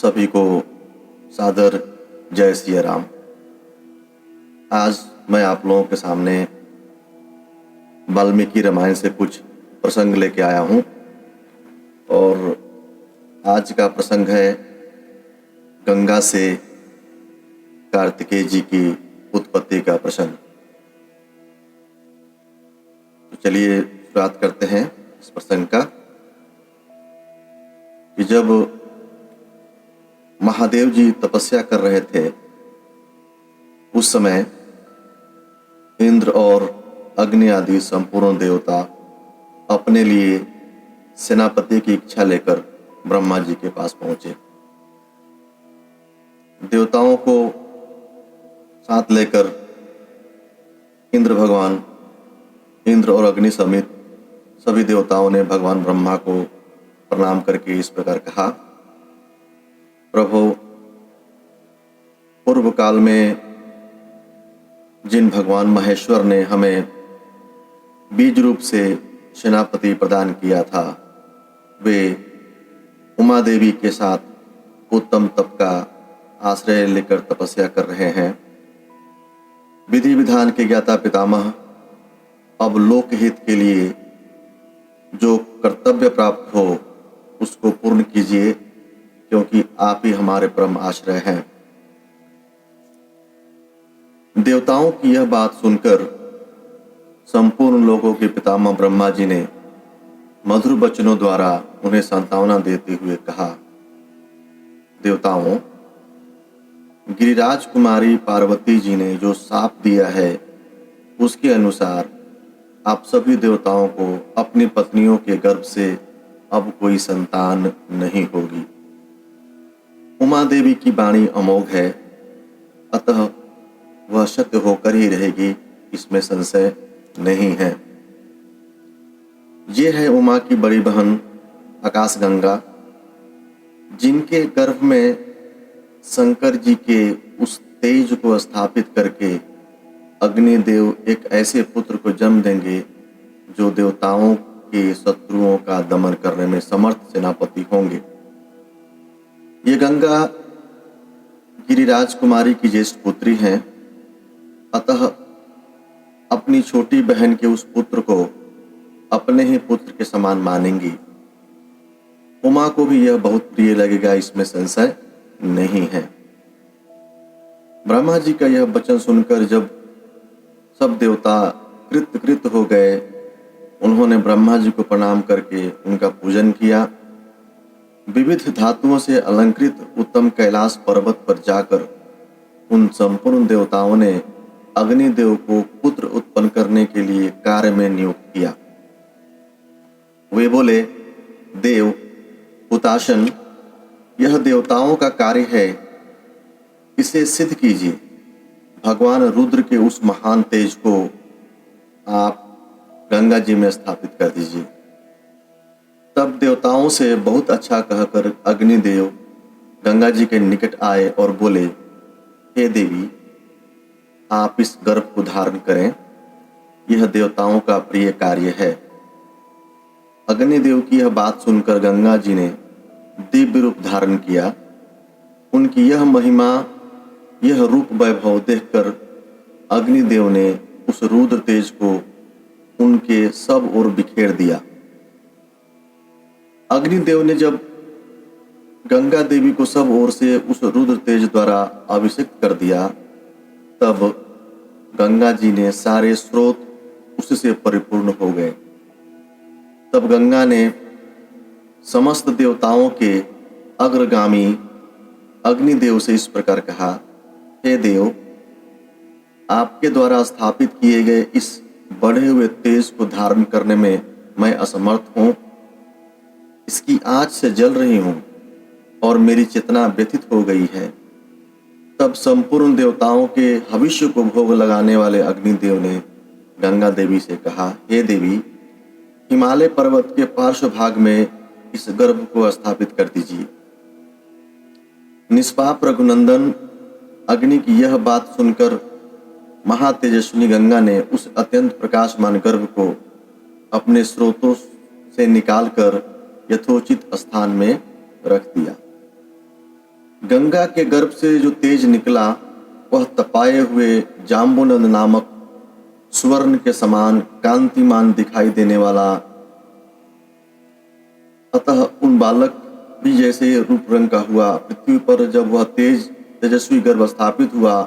सभी को सादर जय सिया राम। आज मैं आप लोगों के सामने वाल्मीकि रामायण से कुछ प्रसंग लेके आया हूँ और आज का प्रसंग है गंगा से कार्तिकेय जी की उत्पत्ति का प्रसंग। तो चलिए शुरुआत करते हैं इस प्रसंग का कि जब महादेव जी तपस्या कर रहे थे उस समय इंद्र और अग्नि आदि संपूर्ण देवता अपने लिए सेनापति की इच्छा लेकर ब्रह्मा जी के पास पहुंचे। देवताओं को साथ लेकर इंद्र और अग्नि समेत सभी देवताओं ने भगवान ब्रह्मा को प्रणाम करके इस प्रकार कहा, प्रभु, पूर्व काल में जिन भगवान महेश्वर ने हमें बीज रूप से सेनापति प्रदान किया था, वे उमा देवी के साथ उत्तम तप का आश्रय लेकर तपस्या कर रहे हैं। विधि विधान के ज्ञाता पितामह, अब लोकहित के लिए जो कर्तव्य प्राप्त हो उसको पूर्ण कीजिए, क्योंकि आप ही हमारे परम आश्रय हैं। देवताओं की यह बात सुनकर संपूर्ण लोगों के पितामह ब्रह्मा जी ने मधुर वचनों द्वारा उन्हें सांत्वना देते हुए कहा, देवताओं, गिरिराज कुमारी पार्वती जी ने जो शाप दिया है उसके अनुसार आप सभी देवताओं को अपनी पत्नियों के गर्भ से अब कोई संतान नहीं होगी। उमा देवी की वाणी अमोघ है, अतः वह सत्य होकर ही रहेगी, इसमें संशय नहीं है। ये है उमा की बड़ी बहन आकाशगंगा, जिनके गर्भ में शंकर जी के उस तेज को स्थापित करके अग्निदेव एक ऐसे पुत्र को जन्म देंगे जो देवताओं के शत्रुओं का दमन करने में समर्थ सेनापति होंगे। ये गंगा गिरिराज कुमारी की ज्येष्ठ पुत्री हैं, अतः अपनी छोटी बहन के उस पुत्र को अपने ही पुत्र के समान मानेंगी। उमा को भी यह बहुत प्रिय लगेगा, इसमें संशय नहीं है। ब्रह्मा जी का यह वचन सुनकर जब सब देवता कृत हो गए, उन्होंने ब्रह्मा जी को प्रणाम करके उनका पूजन किया। विविध धातुओं से अलंकृत उत्तम कैलाश पर्वत पर जाकर उन संपूर्ण देवताओं ने अग्निदेव को पुत्र उत्पन्न करने के लिए कार्य में नियुक्त किया। वे बोले, देव हुताशन, यह देवताओं का कार्य है, इसे सिद्ध कीजिए। भगवान रुद्र के उस महान तेज को आप गंगा जी में स्थापित कर दीजिए। तब देवताओं से बहुत अच्छा कहकर अग्निदेव गंगा जी के निकट आए और बोले, हे देवी, आप इस गर्भ को धारण करें, यह देवताओं का प्रिय कार्य है। अग्निदेव की यह बात सुनकर गंगा जी ने दिव्य रूप धारण किया। उनकी यह महिमा, यह रूप वैभव देखकर अग्निदेव ने उस रुद्र तेज को उनके सब ओर बिखेर दिया। अग्निदेव ने जब गंगा देवी को सब ओर से उस रुद्र तेज द्वारा अभिषेक कर दिया, तब गंगा जी ने सारे स्रोत उससे परिपूर्ण हो गए। तब गंगा ने समस्त देवताओं के अग्रगामी अग्निदेव से इस प्रकार कहा, हे देव, आपके द्वारा स्थापित किए गए इस बढ़े हुए तेज को धारण करने में मैं असमर्थ हूँ। इसकी आँच से जल रही हूँ और मेरी चेतना व्यथित हो गई है। तब संपूर्ण देवताओं के हविष्य को भोग लगाने वाले अग्निदेव ने गंगा देवी से कहा, हे देवी, हिमालय पर्वत के पार्श्व भाग में इस गर्भ को स्थापित कर दीजिए। निष्पाप रघुनंदन अग्नि की यह बात सुनकर महातेजस्विनी गंगा ने उस अत्यंत प्रकाशमान गर्भ को अपने स्रोतों से निकालकर यथोचित स्थान में रख दिया। गंगा के गर्भ से जो तेज निकला वह तपाए हुए जाम्बुनंद नामक स्वर्ण के समान कांतिमान दिखाई देने वाला, अतः उन बालक भी जैसे रूप रंग का हुआ। पृथ्वी पर जब वह तेजस्वी गर्भ स्थापित हुआ,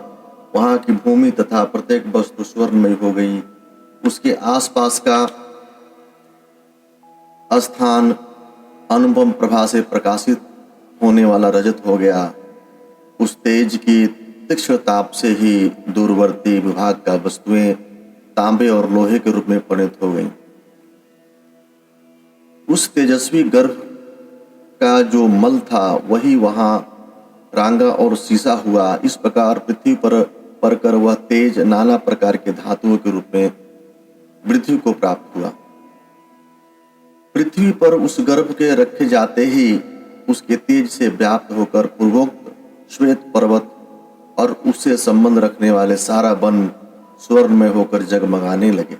वहां की भूमि तथा प्रत्येक वस्तु स्वर्णमय हो गई। उसके आसपास का स्थान अनुपम प्रभा से प्रकाशित होने वाला रजत हो गया। उस तेज की तीक्ष्ण ताप से ही दूरवर्ती विभाग का वस्तुएं तांबे और लोहे के रूप में परिणत हो गईं। उस तेजस्वी गर्भ का जो मल था वही वहां रांगा और सीसा हुआ। इस प्रकार पृथ्वी पर पड़कर वह तेज नाना प्रकार के धातुओं के रूप में पृथ्वी को प्राप्त हुआ। पृथ्वी पर उस गर्भ के रखे जाते ही उसके तेज से व्याप्त होकर पूर्वोक्त श्वेत पर्वत और उससे संबंध रखने वाले सारा वन स्वर्ण में होकर जगमगाने लगे।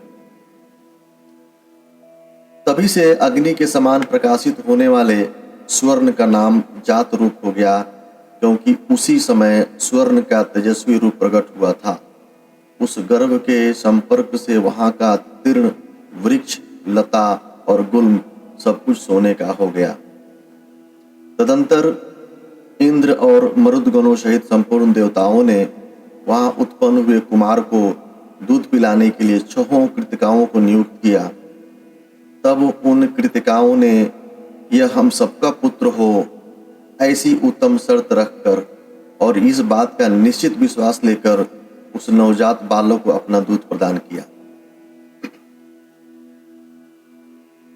तभी से अग्नि के समान प्रकाशित होने वाले स्वर्ण का नाम जात रूप हो गया, क्योंकि उसी समय स्वर्ण का तेजस्वी रूप प्रकट हुआ था। उस गर्भ के संपर्क से वहां का तीर्ण, वृक्ष, लता और गुल्म सब कुछ सोने का हो गया। तदंतर इंद्र और मरुदगणों सहित संपूर्ण देवताओं ने वहां उत्पन्न हुए कुमार को दूध पिलाने के लिए 6 कृतिकाओं को नियुक्त किया। तब उन कृतिकाओं ने यह हम सबका पुत्र हो ऐसी उत्तम शर्त रखकर और इस बात का निश्चित विश्वास लेकर उस नवजात बालक को अपना दूध प्रदान किया।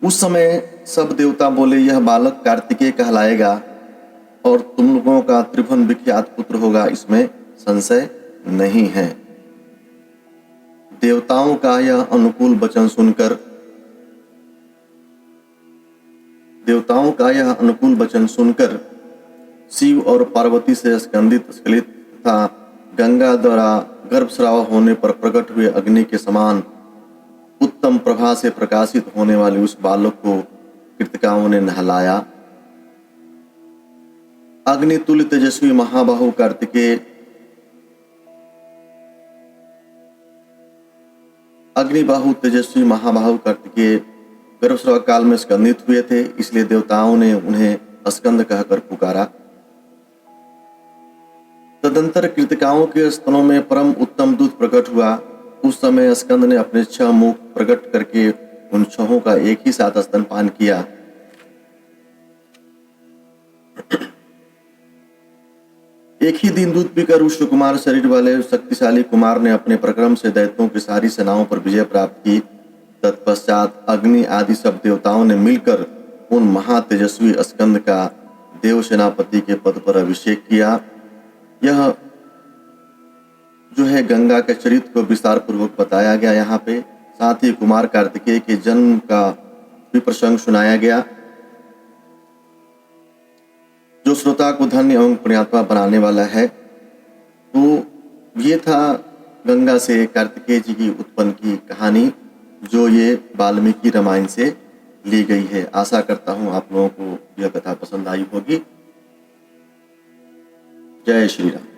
उस समय सब देवता बोले, यह बालक कार्तिकेय कहलाएगा और तुम लोगों का त्रिभुवन विख्यात पुत्र होगा, इसमें संशय नहीं है। देवताओं का यह अनुकूल वचन सुनकर शिव और पार्वती से स्कंदित तथा गंगा द्वारा गर्भस्राव होने पर प्रकट हुए अग्नि के समान उत्तम प्रभा से प्रकाशित होने वाले उस बालक को कृतिकाओं ने नहलाया। अग्नितुल्य तेजस्वी महाबाहु कार्तिकेय गर्भस्राव काल में स्कंदित हुए थे, इसलिए देवताओं ने उन्हें स्कंद कहकर पुकारा। तदंतर कृतिकाओं के स्तनों में परम उत्तम दूध प्रकट हुआ। उस समय स्कंद ने अपने 6 मुख प्रकट करके उन 6 का एक ही साथ स्तनपान किया। एक ही दिन दूध पीकर उस सुकुमार शरीर वाले शक्तिशाली कुमार ने अपने प्रक्रम से दैत्यों की सारी सेनाओं पर विजय प्राप्त की। तत्पश्चात अग्नि आदि सब देवताओं ने मिलकर उन महातेजस्वी स्कंद का देव सेनापति के पद पर अभिषेक किया। यह जो है गंगा के चरित्र को विस्तार पूर्वक बताया गया यहाँ पे। साथ ही कुमार कार्तिकेय के जन्म का भी प्रसंग सुनाया गया, जो श्रोता को धन्य एवं पुण्यात्मा बनाने वाला है। तो ये था गंगा से कार्तिकेय जी की उत्पन्न की कहानी, जो ये वाल्मीकि रामायण से ली गई है। आशा करता हूँ आप लोगों को यह कथा पसंद आई होगी। जय श्री राम।